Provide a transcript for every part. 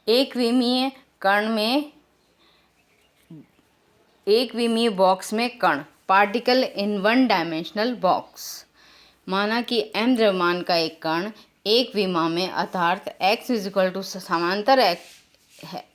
एक विमीय कण में एक विमीय बॉक्स में कण, particle in one dimensional box. माना कि m द्रव्यमान का एक कण एक विमा में अर्थात x इक्वल टू समांतर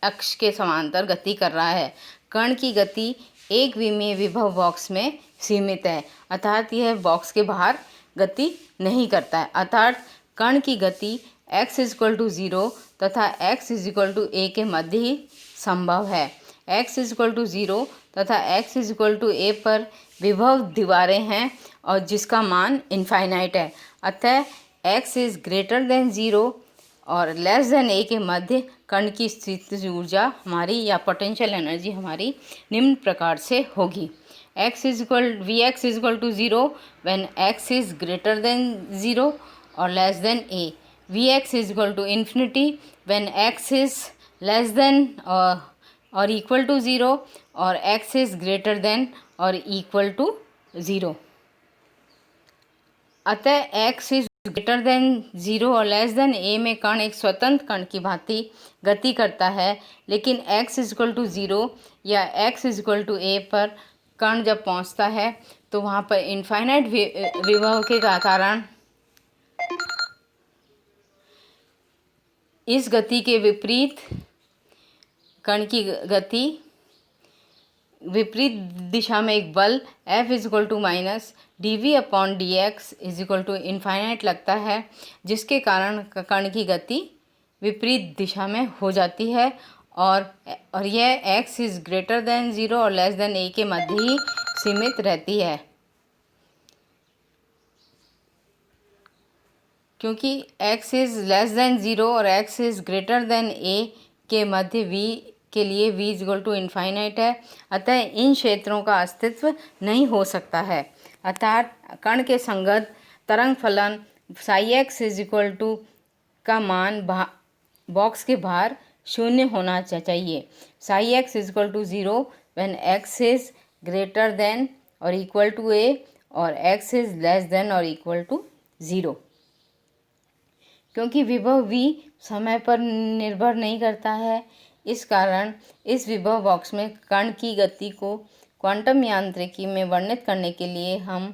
अक्ष के समांतर गति कर रहा है। कण की गति एक विमीय विभव बॉक्स में सीमित है, अर्थात यह बॉक्स के बाहर गति नहीं करता है। अर्थात कण की गति x इक्वल टू 0 तथा x इक्वल टू a के मध्य ही संभव है। x इक्वल टू 0 तथा x इक्वल टू a पर विभव दीवारें हैं और जिसका मान इनफाइनाइट है। अतः x इज ग्रेटर देन 0 और लेस देन a के मध्य कण की स्थितिज ऊर्जा हमारी या पोटेंशियल एनर्जी हमारी निम्न प्रकार से होगी। Vx equal to 0 when x is greater than 0 और less than a। Vx equal to infinity when x is less than और इक्वल टू 0 और x इज ग्रेटर देन और इक्वल टू 0। अतः x इज ग्रेटर देन 0 और less than a में कण एक स्वतंत्र कण की भांति गति करता है, लेकिन x इक्वल टू 0 या x इक्वल टू a पर कण जब पहुंचता है तो वहाँ पर इनफाइनाइट विभव के कारण इस गति के विपरीत कण की गति विपरीत दिशा में एक बल F equal to minus dv upon dx is equal to infinite लगता है, जिसके कारण कण की गति विपरीत दिशा में हो जाती है और यह x इज ग्रेटर देन 0 और लेस देन a के मध्य ही सीमित रहती है। क्योंकि x इज लेस देन 0 और x is greater then a के मध्य v के लिए v इक्वल टू इनफाइनाइट है, अतः इन क्षेत्रों का अस्तित्व नहीं हो सकता है। अर्थात कण के संगत तरंग फलन psi x is equal to का मान बॉक्स के बाहर शून्य होना चाहिए। Psi x is equal to 0 when x is greater than और इक्वल टू a और x इज लेस देन और इक्वल टू 0। क्योंकि विभव v समय पर निर्भर नहीं करता है, इस कारण इस विभव बॉक्स में कण की गति को क्वांटम यांत्रिकी में वर्णित करने के लिए हम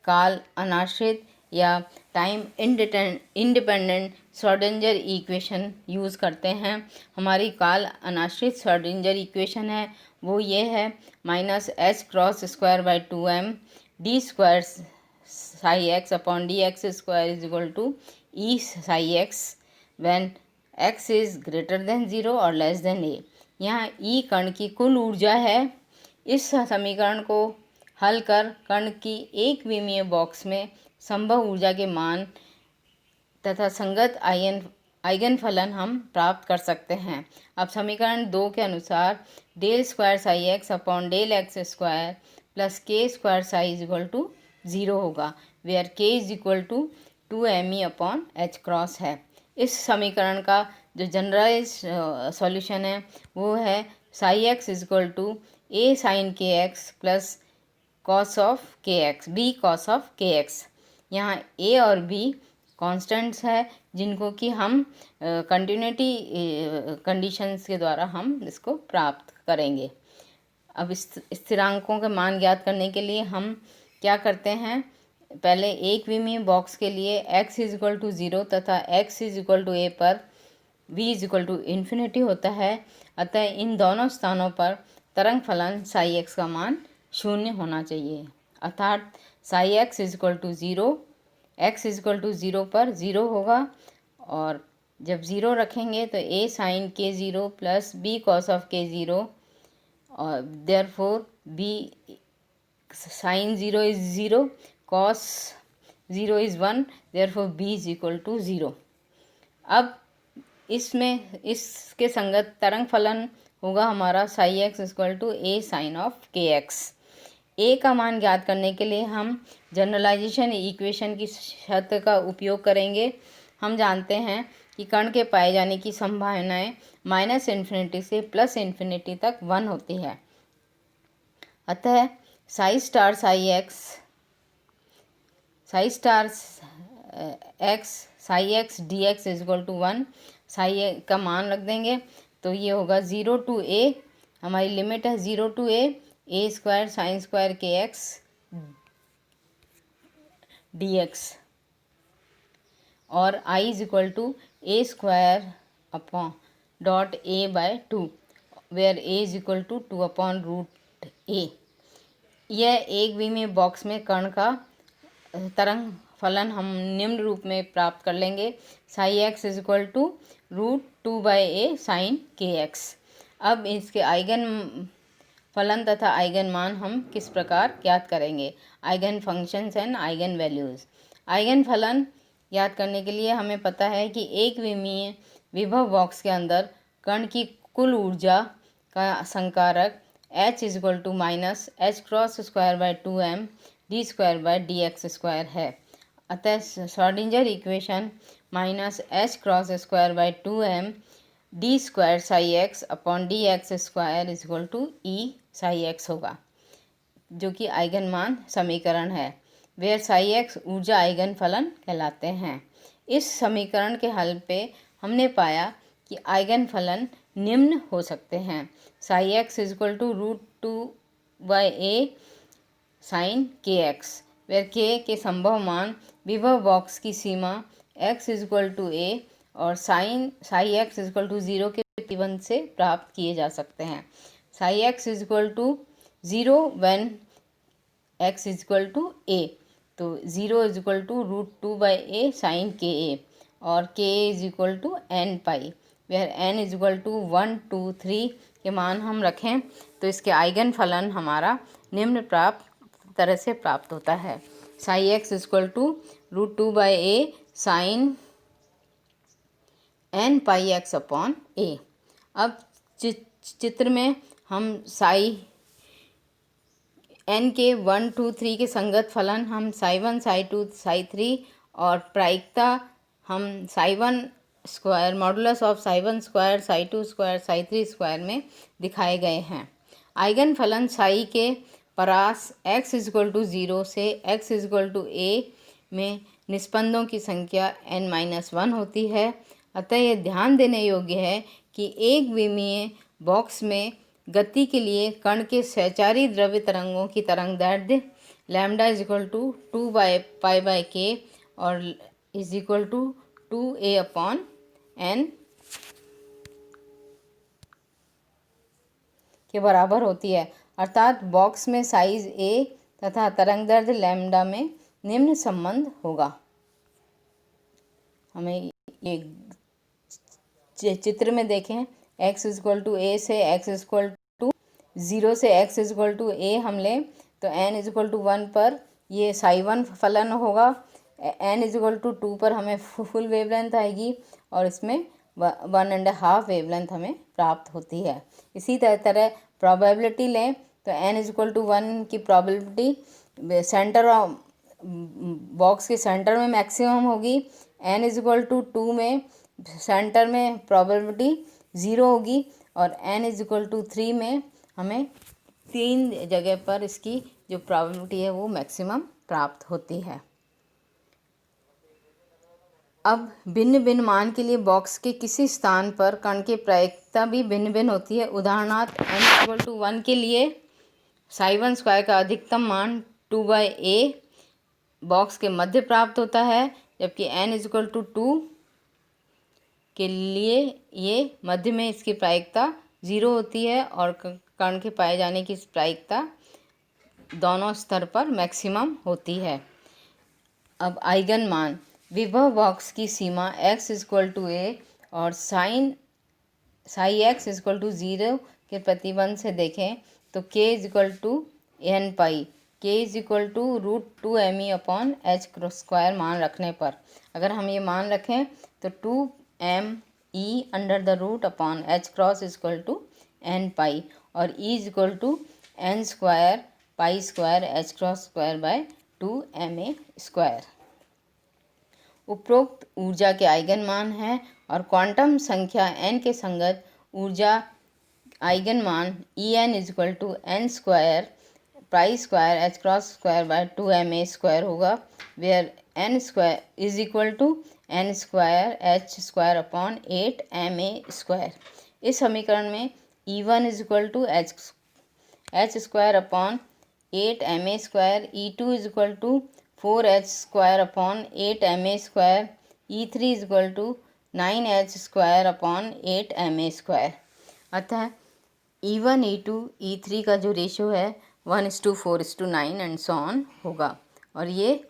काल अनाश्रित या time independent Schrodinger equation use करते हैं। हमारी काल अनाश्रित श्रोडिंगर इक्वेशन है वो ये है minus h cross square by 2m d square psi x upon d x square is equal to E psi x when x is greater than 0 और less than a। यहाँ E कण की कुल ऊर्जा है। इस समीकरण को हल कर कण की एक विमीय बॉक्स में संभव ऊर्जा के मान तथा संगत आइगन फलन हम प्राप्त कर सकते हैं। अब समीकरण 2 के अनुसार del square psi x upon del X square plus K square psi is equal to 0 होगा, where K is equal to 2me upon H cross है। इस समीकरण का जो जनरलाइज सॉल्यूशन है वो है psi x is equal to a sine k x plus cos of k x b cos of k x. यहाँ a और b कॉन्स्टेंट्स है जिनको कि हम कंटिन्यूटी कंडीशंस के द्वारा हम इसको प्राप्त करेंगे। अब इस स्थिरांकों के मान ज्ञात करने के लिए हम क्या करते हैं, पहले एक विमीय बॉक्स के लिए x इज इक्वल टू 0 तथा x is equal to a पर v is equal to infinity होता है। अतः इन दोनों स्थानों पर तरंग फलन साई x का मान शून्य होना चाहिए। अर्थात psi x is equal to 0, x is equal to 0 पर 0 होगा और जब 0 रखेंगे तो a साइन के 0 plus b cos of k 0 और therefore b sine 0 is 0 cos 0 is 1, therefore b is equal to 0। अब इसमें इसके संगत तरंग फलन होगा हमारा psi x equal to a sine of k x. a का मान ज्ञात करने के लिए हम जनरलाइजेशन इक्वेशन की शर्त का उपयोग करेंगे। हम जानते हैं कि कण के पाए जाने की संभावनाएं माइनस इन्फिनिटी से प्लस इन्फिनिटी तक 1 होती है। अतः psi star psi x psi star x psi x d x is equal to 1, psi का मान रख देंगे तो ये होगा 0 to a, हमारी लिमिट है 0 to a square sine square k x dx, और I is equal to a square upon dot a by 2, where a is equal to 2 upon root a। यह एक भी में बॉक्स में कण का तरंग फलन हम निम्न रूप में प्राप्त कर लेंगे। Psi x is equal to √2/a sine k x. अब इसके आइगन फलन तथा आइगन मान हम किस प्रकार ज्ञात करेंगे? Eigen functions and eigen values. Eigen फलन ज्ञात करने के लिए हमें पता है कि एक विमीय विभव बॉक्स के अंदर कण की कुल ऊर्जा का संकारक h is equal to minus h cross square by 2m d square by d x square है। अतः Schrodinger equation minus h cross square by 2m d square psi x upon d x square is equal to E psi x होगा, जो कि eigen मान समीकरण है, where psi x ऊर्जा eigen फलन कहलाते हैं। इस समीकरण के हल पे हमने पाया कि आइगन फलन निम्न हो सकते हैं। Psi x is equal to √2/a sine k x, where k संभव मान विभव बॉक्स की सीमा x is equal to a और psi x is equal to 0 के प्रतिबंध से प्राप्त किए जा सकते हैं। Psi x is equal to 0 when x is equal to a, तो 0 is equal to √2/a sine k a और k is equal to n pi, where n is equal to 1 2 3 के मान हम रखें तो इसके आइगन फलन हमारा निम्न तरह से प्राप्त होता है। Psi x is equal to √2/a sine n pi x upon a। अब चित्र में हम साई n के 1 2 3 के संगत फलन हम साई 1 साई 2 साई 3 और प्रायिकता हम psi 1 square modulus of psi 1 square psi 2 square psi 3 square में दिखाए गए हैं। आइगन फलन साई के परास x इज इक्वल टू 0 से x is equal to a में निस्पंदों की संख्या n-1 होती है। अतः यह ध्यान देने योग्य है कि एक विमीय बॉक्स में गति के लिए कण के सहचारी द्रव्य तरंगों की तरंग दैर्ध्य lambda is equal to 2π/k और is equal to 2a upon n के बराबर होती है, अर्थात बॉक्स में साइज a तथा तरंग दैर्ध्य लैम्डा में निम्न संबंध होगा। हमें ये चित्र में देखें, x is equal to a से x इज इक्वल टू 0 से x is equal to a हम लें तो n इज इक्वल टू 1 पर ये साई 1 फलन होगा, n इज इक्वल टू 2 पर हमें फुल वेवलेंथ आएगी और इसमें 1.5 वेवलेंथ हमें प्राप्त होती है। इसी तरह प्रोबेबिलिटी लें तो n इज इक्वल टू 1 की प्रोबेबिलिटी सेंटर बॉक्स के सेंटर में मैक्सिमम होगी, n इज इक्वल टू 2 में सेंटर में प्रोबेबिलिटी 0 होगी और n इज इक्वल टू 3 में हमें 3 जगह पर इसकी जो प्रोबेबिलिटी है वो मैक्सिमम प्राप्त होती है। अब भिन्न भिन्न मान के लिए बॉक्स के किसी स्थान पर कण की प्रायिकता भी भिन्न भिन्न होती है। उदाहरणार्थ n इक्वल टू 1 के लिए साई 1 स्क्वायर का अधिकतम मान 2/a बॉक्स के मध्य प्राप्त होता है, जबकि n इज इक्वल टू 2 के लिए ये मध्य में इसकी प्रायिकता 0 होती है और कण के पाए जाने की प्रायिकता दोनों स्तर पर मैक्सिमम होती है। अब आइगन मान विभव बॉक्स की सीमा x is equal to a और psi x is equal to 0 के प्रतिबंध से देखें तो k is equal to n pi, k is equal to √2me upon h square मान रखने पर, अगर हम ये मान रखें तो 2me under the root upon h cross is equal to n pi और e is equal to n square pi square h cross square by 2ma square. उपरोक्त ऊर्जा के आइगन मान हैं और क्वांटम संख्या n के संगत ऊर्जा आइगन मान En is equal to n square pi square h cross square by 2ma square होगा, where n square is equal to n square h square upon 8ma square. इस समीकरण में E1 is equal to H square upon 8ma², E2 is equal to 4h² upon 8ma², E3 is equal to 9h² upon 8ma²। अतः E1, E2, E3 का जो ratio है 1:4:9 and so on होगा। और ये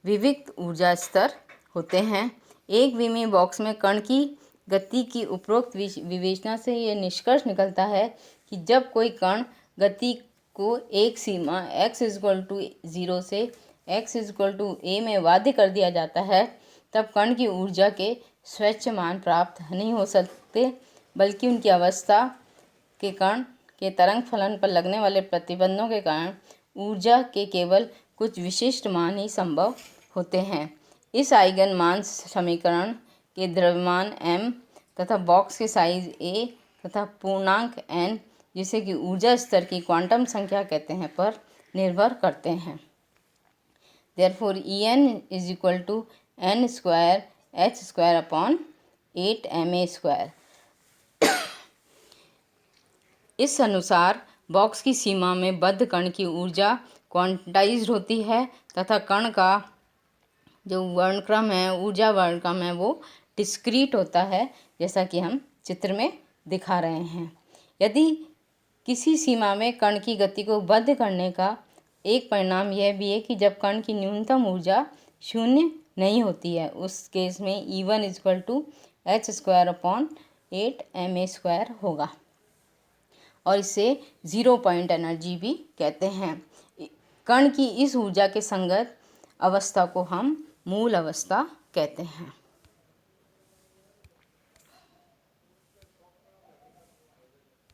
विविक्त ऊर्जा स्तर होते हैं। एक विमीय बॉक्स में कण की गति की उपरोक्त विवेचना से ये निष्कर्ष निकलता है कि जब कोई कण गति को एक सीमा x इक्वल टू 0 से x इक्वल टू a में बाध्य कर दिया जाता है, तब कण की ऊर्जा के स्वच्छ मान प्राप्त नहीं हो सकते, बल्कि उनकी अवस्था के कण के तरंग फलन पर लगने वाले प्रतिबंधों के कारण ऊर्जा के केवल कुछ विशिष्ट मान ही संभव होते हैं। इस आइगन मान समीकरण के द्रव्यमान m तथा बॉक्स के साइज a तथा पूर्णांक n, जिसे कि ऊर्जा स्तर की क्वांटम संख्या कहते हैं, पर निर्भर करते हैं। Therefore En is equal to n² h² upon 8ma²। इस अनुसार बॉक्स की सीमा में बद्ध कण की ऊर्जा क्वांटाइज्ड होती है तथा कण का जो वर्णक्रम है, ऊर्जा वर्णक्रम है, वो डिस्क्रीट होता है, जैसा कि हम चित्र में दिखा रहे हैं। यदि किसी सीमा में कण की गति को बद्ध करने का एक परिणाम यह भी है कि जब कण की न्यूनतम ऊर्जा शून्य नहीं होती है, उस केस में E1 is equal to h² upon 8ma² होगा और इसे 0 पॉइंट एनर्जी भी कहते हैं। कण की इस ऊर्जा के संगत अवस्था को हम मूल अवस्था कहते हैं।